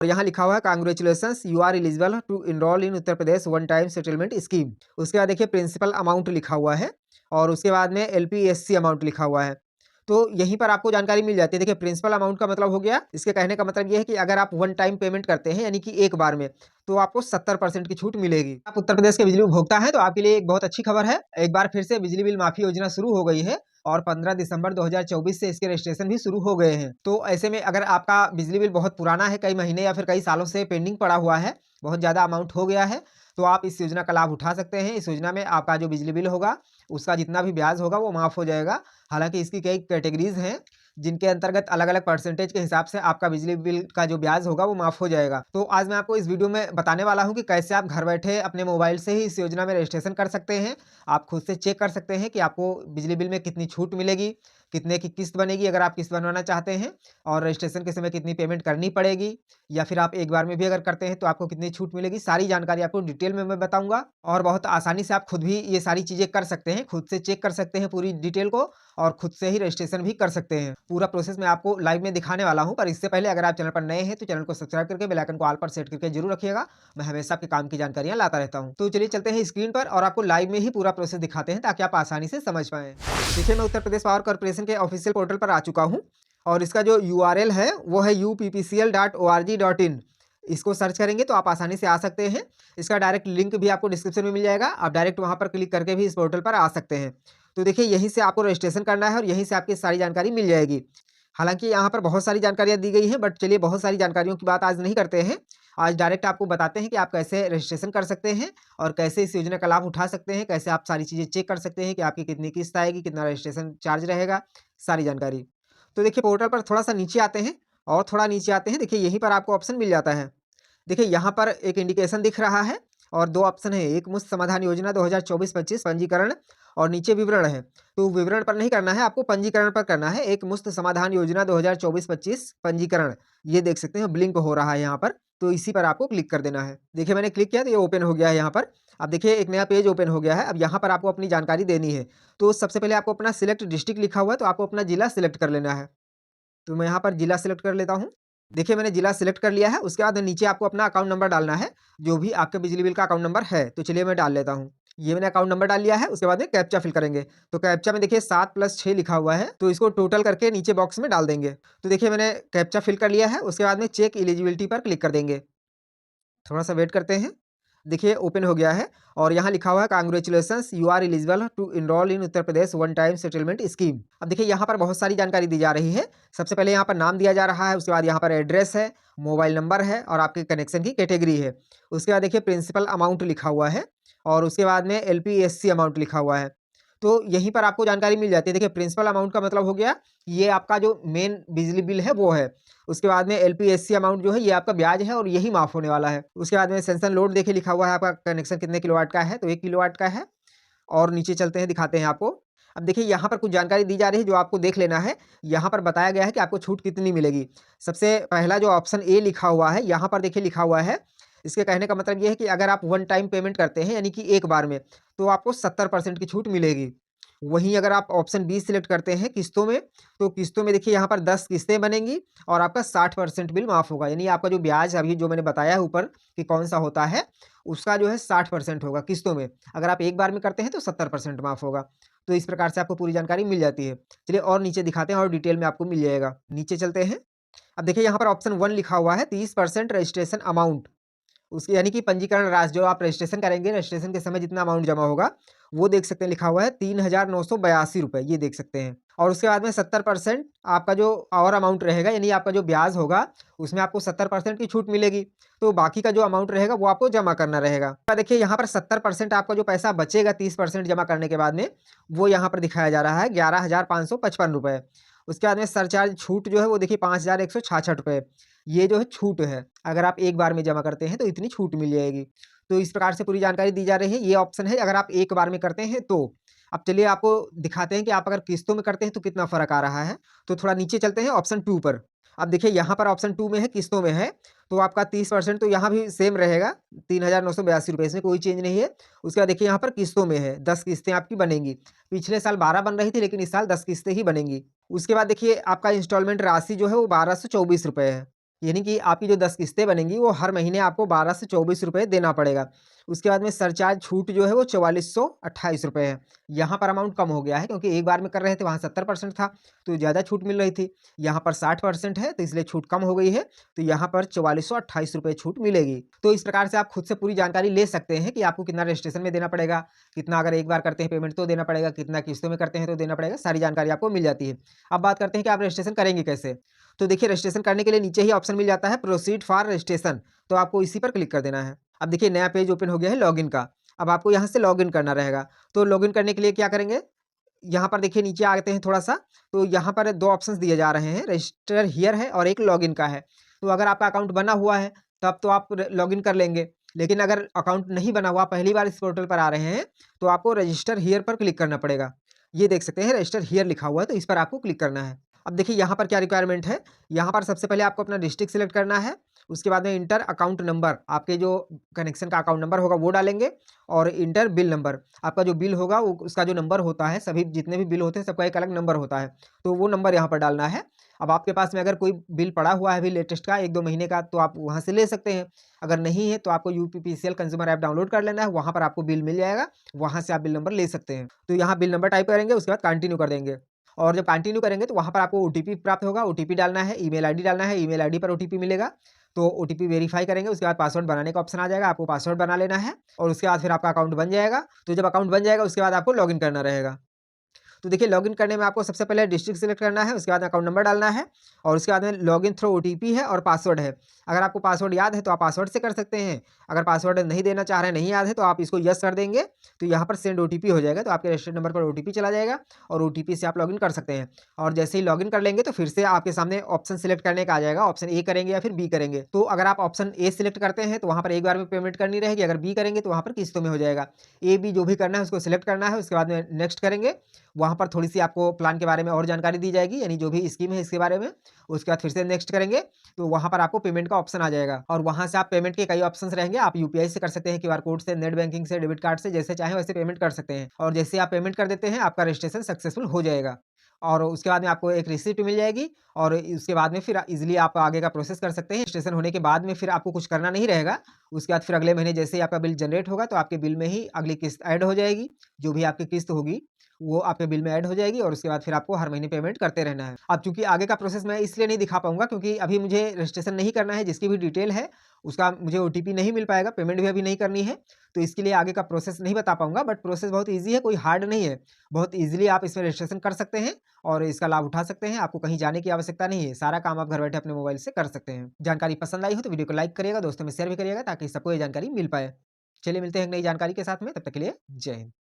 और यहाँ लिखा हुआ है congratulations you are eligible to enrol in Uttar Pradesh one time settlement scheme. उसके बाद देखिए प्रिंसिपल अमाउंट लिखा हुआ है और उसके बाद में एलपीएससी अमाउंट लिखा हुआ है। तो यहीं पर आपको जानकारी मिल जाती है। देखिए प्रिंसिपल अमाउंट का मतलब हो गया, इसके कहने का मतलब ये है कि अगर आप वन टाइम पेमेंट करते हैं यानी कि एक बार में, तो आपको 70% की छूट मिलेगी। आप उत्तर प्रदेश के बिजली उपभोक्ता हैं तो आपके लिए एक बहुत अच्छी खबर है। एक बार फिर से बिजली बिल माफी योजना शुरू हो गई है और 15 दिसंबर 2024 से इसके रजिस्ट्रेशन भी शुरू हो गए हैं। तो ऐसे में अगर आपका बिजली बिल बहुत पुराना है, कई महीने या फिर कई सालों से पेंडिंग पड़ा हुआ है, बहुत ज़्यादा अमाउंट हो गया है, तो आप इस योजना का लाभ उठा सकते हैं। इस योजना में आपका जो बिजली बिल होगा उसका जितना भी ब्याज होगा वो माफ़ हो जाएगा। हालाँकि इसकी कई कैटेगरीज़ हैं जिनके अंतर्गत अलग-अलग परसेंटेज के हिसाब से आपका बिजली बिल का जो ब्याज होगा वो माफ़ हो जाएगा। तो आज मैं आपको इस वीडियो में बताने वाला हूँ कि कैसे आप घर बैठे अपने मोबाइल से ही इस योजना में रजिस्ट्रेशन कर सकते हैं। आप खुद से चेक कर सकते हैं कि आपको बिजली बिल में कितनी छूट मिलेगी, कितने की किस्त बनेगी अगर आप किस्त बनवाना चाहते हैं, और रजिस्ट्रेशन के समय कितनी पेमेंट करनी पड़ेगी, या फिर आप एक बार में भी अगर करते हैं तो आपको कितनी छूट मिलेगी। सारी जानकारी आपको डिटेल में मैं बताऊँगा और बहुत आसानी से आप खुद भी ये सारी चीज़ें कर सकते हैं। खुद से चेक कर सकते हैं पूरी डिटेल को और खुद से ही रजिस्ट्रेशन भी कर सकते हैं। पूरा प्रोसेस मैं आपको लाइव में दिखाने वाला हूँ, पर इससे पहले अगर आप चैनल पर नए हैं तो चैनल को सब्सक्राइब करके बेल आइकन को ऑल पर सेट करके जरूर रखिएगा। मैं हमेशा आपके काम की जानकारियाँ लाता रहता हूँ। तो चलिए चलते हैं स्क्रीन पर और आपको लाइव में ही पूरा प्रोसेस दिखाते हैं ताकि आप आसानी से समझ पाएँ। देखिए मैं उत्तर प्रदेश पावर कॉर्पोरेशन के ऑफिशियल पोर्टल पर आ चुका हूँ और इसका जो यूआरएल है वो है uppcl.org.in। इसको सर्च करेंगे तो आप आसानी से आ सकते हैं। इसका डायरेक्ट लिंक भी आपको डिस्क्रिप्शन में मिल जाएगा, आप डायरेक्ट वहाँ पर क्लिक करके भी इस पोर्टल पर आ सकते हैं। तो देखिए यहीं से आपको रजिस्ट्रेशन करना है और यहीं से आपकी सारी जानकारी मिल जाएगी। हालाँकि यहाँ पर बहुत सारी जानकारियाँ दी गई हैं, बट चलिए बहुत सारी जानकारियों की बात आज नहीं करते हैं। आज डायरेक्ट आपको बताते हैं कि आप कैसे रजिस्ट्रेशन कर सकते हैं और कैसे इस योजना का लाभ उठा सकते हैं, कैसे आप सारी चीज़ें चेक कर सकते हैं कि आपकी कितनी किस्त आएगी, कितना रजिस्ट्रेशन चार्ज रहेगा, सारी जानकारी। तो देखिए पोर्टल पर थोड़ा-सा नीचे आते हैं और थोड़ा नीचे आते हैं, देखिए यहीं पर आपको ऑप्शन मिल जाता है। देखिए यहाँ पर एक इंडिकेशन दिख रहा है और 2 ऑप्शन है, एक मुफ्त समाधान योजना 2024-25 पंजीकरण और नीचे विवरण है। तो विवरण पर नहीं करना है, आपको पंजीकरण पर करना है। एक मुफ्त समाधान योजना 2024-25 पंजीकरण, ये देख सकते हैं ब्लिंक हो रहा है यहाँ पर, तो इसी पर आपको क्लिक कर देना है। देखिए मैंने क्लिक किया तो ये ओपन हो गया है यहाँ पर। अब देखिए एक नया पेज ओपन हो गया है। अब यहाँ पर आपको अपनी जानकारी देनी है। तो सबसे पहले आपको अपना सिलेक्ट डिस्ट्रिक्ट लिखा हुआ है, तो आपको अपना जिला सिलेक्ट कर लेना है। तो मैं यहाँ पर जिला सिलेक्ट कर लेता हूँ। देखिए मैंने जिला सिलेक्ट कर लिया है, उसके बाद नीचे आपको अपना अकाउंट नंबर डालना है, जो भी आपके बिजली बिल का अकाउंट नंबर है। तो चलिए मैं डाल लेता हूँ। ये मैंने अकाउंट नंबर डाल लिया है, उसके बाद में कैप्चा फिल करेंगे। तो कैप्चा में देखिए 7 + 6 लिखा हुआ है, तो इसको टोटल करके नीचे बॉक्स में डाल देंगे। तो देखिए मैंने कैप्चा फिल कर लिया है, उसके बाद में चेक एलिजिबिलिटी पर क्लिक कर देंगे। थोड़ा-सा वेट करते हैं। देखिए ओपन हो गया है और यहाँ लिखा हुआ है congratulations you are eligible to enrol in Uttar Pradesh one time settlement scheme. अब देखिए यहाँ पर बहुत सारी जानकारी दी जा रही है। सबसे पहले यहाँ पर नाम दिया जा रहा है, उसके बाद यहाँ पर एड्रेस है, मोबाइल नंबर है और आपके कनेक्शन की कैटेगरी है। उसके बाद देखिए प्रिंसिपल अमाउंट लिखा हुआ है और उसके बाद में एलपीएससी अमाउंट लिखा हुआ है। तो यहीं पर आपको जानकारी मिल जाती है। देखिए प्रिंसिपल अमाउंट का मतलब हो गया, ये आपका जो मेन बिजली बिल है वो है। उसके बाद में एलपीएससी अमाउंट जो है ये आपका ब्याज है और यही माफ़ होने वाला है। उसके बाद में सेंसन लोड देखिए लिखा हुआ है, आपका कनेक्शन कितने किलोवाट का है, तो 1 किलोवाट का है। और नीचे चलते हैं, दिखाते हैं आपको। अब देखिए यहाँ पर कुछ जानकारी दी जा रही है जो आपको देख लेना है। यहाँ पर बताया गया है कि आपको छूट कितनी मिलेगी। सबसे पहला जो ऑप्शन ए लिखा हुआ है, यहाँ पर देखिए लिखा हुआ है, इसके कहने का मतलब ये है कि अगर आप वन टाइम पेमेंट करते हैं यानी कि एक बार में, तो आपको 70% की छूट मिलेगी। वहीं अगर आप ऑप्शन बी सिलेक्ट करते हैं किस्तों में, तो किस्तों में देखिए यहाँ पर 10 किस्तें बनेंगी और आपका 60% बिल माफ़ होगा। यानी आपका जो ब्याज अभी जो मैंने बताया है ऊपर कि कौन-सा होता है, उसका जो है 60% होगा किस्तों में। अगर आप एक बार में करते हैं तो 70% माफ़ होगा। तो इस प्रकार से आपको पूरी जानकारी मिल जाती है। चलिए और नीचे दिखाते हैं और डिटेल में आपको मिल जाएगा। नीचे चलते हैं। अब देखिए यहाँ पर ऑप्शन 1 लिखा हुआ है 30% रजिस्ट्रेशन अमाउंट। उसकी यानी कि पंजीकरण राशि जो आप रजिस्ट्रेशन करेंगे, रजिस्ट्रेशन के समय जितना अमाउंट जमा होगा, वो देख सकते हैं लिखा हुआ है ₹3,982 ये देख सकते हैं। और उसके बाद में 70% आपका जो और अमाउंट रहेगा, यानी आपका जो ब्याज होगा, उसमें आपको 70% की छूट मिलेगी। तो बाकी का जो अमाउंट रहेगा वो आपको जमा करना रहेगा। देखिए यहाँ पर 70% आपका जो पैसा बचेगा 30% जमा करने के बाद में, वो यहाँ पर दिखाया जा रहा है ₹11,555। उसके बाद में सरचार्ज छूट जो है वो देखिए ₹5,166। ये जो है छूट है, अगर आप एक बार में जमा करते हैं तो इतनी छूट मिल जाएगी। तो इस प्रकार से पूरी जानकारी दी जा रही है। ये ऑप्शन है अगर आप एक बार में करते हैं तो। अब चलिए आपको दिखाते हैं कि आप अगर किस्तों में करते हैं तो कितना फ़र्क आ रहा है। तो थोड़ा नीचे चलते हैं ऑप्शन 2 पर। अब देखिए यहाँ पर ऑप्शन 2 में है, किस्तों में है, तो आपका 30% तो यहाँ भी सेम रहेगा, ₹3,982, इसमें कोई चेंज नहीं है। उसके बाद देखिए यहाँ पर किस्तों में है, 10 किस्तें आपकी बनेंगी। पिछले साल 12 बन रही थी, लेकिन इस साल 10 किस्तें ही बनेंगी। उसके बाद देखिए आपका इंस्टॉलमेंट राशि जो है वो ₹1,224 है। यानी कि आपकी जो 10 किस्तें बनेंगी वो हर महीने आपको 12 से 24 रुपए देना पड़ेगा। उसके बाद में सरचार्ज छूट जो है वो 4428 रुपए है। यहाँ पर अमाउंट कम हो गया है क्योंकि एक बार में कर रहे थे वहाँ 70% था, तो ज़्यादा छूट मिल रही थी। यहाँ पर 60% है तो इसलिए छूट कम हो गई है, तो यहाँ पर 4428 रुपए छूट मिलेगी। तो इस प्रकार से आप खुद से पूरी जानकारी ले सकते हैं कि आपको कितना रजिस्ट्रेशन में देना पड़ेगा, कितना अगर एक बार करते हैं पेमेंट तो देना पड़ेगा, कितना किस्तों में करते हैं तो देना पड़ेगा, सारी जानकारी आपको मिल जाती है। अब बात करते हैं कि आप रजिस्ट्रेशन करेंगे कैसे? तो देखिए रजिस्ट्रेशन करने के लिए नीचे ही ऑप्शन मिल जाता है प्रोसीड फॉर रजिस्ट्रेशन, तो आपको इसी पर क्लिक कर देना है। अब देखिए नया पेज ओपन हो गया है लॉगिन का। अब आपको यहाँ से लॉगिन करना रहेगा। तो लॉगिन करने के लिए क्या करेंगे? यहाँ पर देखिए नीचे आते हैं थोड़ा-सा, तो यहाँ पर 2 ऑप्शंस दिए जा रहे हैं, रजिस्टर हियर है और एक लॉगिन का है। तो अगर आपका अकाउंट बना हुआ है, तब तो आप लॉगिन कर लेंगे। लेकिन अगर अकाउंट नहीं बना हुआ, पहली बार इस पोर्टल पर आ रहे हैं, तो आपको रजिस्टर हियर पर क्लिक करना पड़ेगा। ये देख सकते हैं रजिस्टर हियर लिखा हुआ है, तो इस पर आपको क्लिक करना है। अब देखिए यहाँ पर क्या रिक्वायरमेंट है, यहाँ पर सबसे पहले आपको अपना डिस्ट्रिक्ट सिलेक्ट करना है, उसके बाद में इंटर अकाउंट नंबर, आपके जो कनेक्शन का अकाउंट नंबर होगा वो डालेंगे और इंटर बिल नंबर, आपका जो बिल होगा वो उसका जो नंबर होता है, सभी जितने भी बिल होते हैं सबका एक अलग नंबर होता है, तो वो नंबर यहाँ पर डालना है। अब आपके पास में अगर कोई बिल पड़ा हुआ है अभी लेटेस्ट का 1-2 महीने का, तो आप वहाँ से ले सकते हैं। अगर नहीं है तो आपको यूपीपीसीएल कंज्यूमर ऐप डाउनलोड कर लेना है, वहाँ पर आपको बिल मिल जाएगा, वहाँ से आप बिल नंबर ले सकते हैं। तो यहाँ बिल नंबर टाइप करेंगे, उसके बाद कंटिन्यू कर देंगे। और जब कंटिन्यू करेंगे तो वहाँ पर आपको ओटीपी प्राप्त होगा, ओटीपी डालना है, ईमेल आईडी डालना है, ईमेल आईडी पर ओटीपी मिलेगा। तो ओटीपी वेरीफाई करेंगे, उसके बाद पासवर्ड बनाने का ऑप्शन आ जाएगा, आपको पासवर्ड बना लेना है और उसके बाद फिर आपका अकाउंट बन जाएगा। तो जब अकाउंट बन जाएगा उसके बाद आपको लॉगिन करना रहेगा। तो देखिए लॉगिन करने में आपको सबसे पहले डिस्ट्रिक्ट सिलेक्ट करना है, उसके बाद अकाउंट नंबर डालना है और उसके बाद में लॉगिन थ्रू ओटीपी है और पासवर्ड है। अगर आपको पासवर्ड याद है तो आप पासवर्ड से कर सकते हैं, अगर पासवर्ड नहीं देना चाह रहे हैं, नहीं याद है, तो आप इसको यस कर देंगे, तो यहाँ पर सेंड ओटीपी हो जाएगा, तो आपके रजिस्टर्ड नंबर पर ओटीपी चला जाएगा और ओटीपी से आप लॉगिन कर सकते हैं। और जैसे ही लॉगिन कर लेंगे तो फिर से आपके सामने ऑप्शन सिलेक्ट करने का आ जाएगा, ऑप्शन ए करेंगे या फिर बी करेंगे। तो अगर आप ऑप्शन ए सिलेक्ट करते हैं तो वहाँ पर एक बार में पेमेंट करनी रहेगी, अगर बी करेंगे तो वहाँ पर किस्तों में हो जाएगा। ए बी जो भी करना है उसको सिलेक्ट करना है, उसके बाद में नेक्स्ट करेंगे, वहाँ पर थोड़ी-सी आपको प्लान के बारे में और जानकारी दी जाएगी, यानी जो भी स्कीम है इसके बारे में। उसके बाद फिर से नेक्स्ट करेंगे, तो वहाँ पर आपको पेमेंट का ऑप्शन आ जाएगा और वहाँ से आप पेमेंट के कई ऑप्शंस रहेंगे। आप यूपीआई से कर सकते हैं, क्यूआर कोड से, नेट बैंकिंग से, डेबिट कार्ड से, जैसे चाहें वैसे पेमेंट कर सकते हैं। और जैसे आप पेमेंट कर देते हैं, आपका रजिस्ट्रेशन सक्सेसफुल हो जाएगा और उसके बाद में आपको एक रिसिप्ट मिल जाएगी और उसके बाद में फिर ईज़िली आप आगे का प्रोसेस कर सकते हैं। रजिस्ट्रेशन होने के बाद में फिर आपको कुछ करना नहीं रहेगा। उसके बाद फिर अगले महीने जैसे ही आपका बिल जनरेट होगा, तो आपके बिल में ही अगली किस्त ऐड हो जाएगी। जो भी आपकी किस्त होगी वो आपके बिल में ऐड हो जाएगी और उसके बाद फिर आपको हर महीने पेमेंट करते रहना है। अब चूँकि आगे का प्रोसेस मैं इसलिए नहीं दिखा पाऊँगा क्योंकि अभी मुझे रजिस्ट्रेशन नहीं करना है, जिसकी भी डिटेल है उसका मुझे ओटीपी नहीं मिल पाएगा, पेमेंट भी अभी नहीं करनी है, तो इसके लिए आगे का प्रोसेस नहीं बता पाऊँगा। बट प्रोसेस बहुत ईज़ी है, कोई हार्ड नहीं है। बहुत ईज़िली आप इसमें रजिस्ट्रेशन कर सकते हैं और इसका लाभ उठा सकते हैं। आपको कहीं जाने की आवश्यकता नहीं है, सारा काम आप घर बैठे अपने मोबाइल से कर सकते हैं। जानकारी पसंद आई हो तो वीडियो को लाइक करिएगा, दोस्तों में शेयर भी करिएगा ताकि सबको ये जानकारी मिल पाए। चलिए मिलते हैं एक नई जानकारी के साथ में, तब तक के लिए जय हिंद।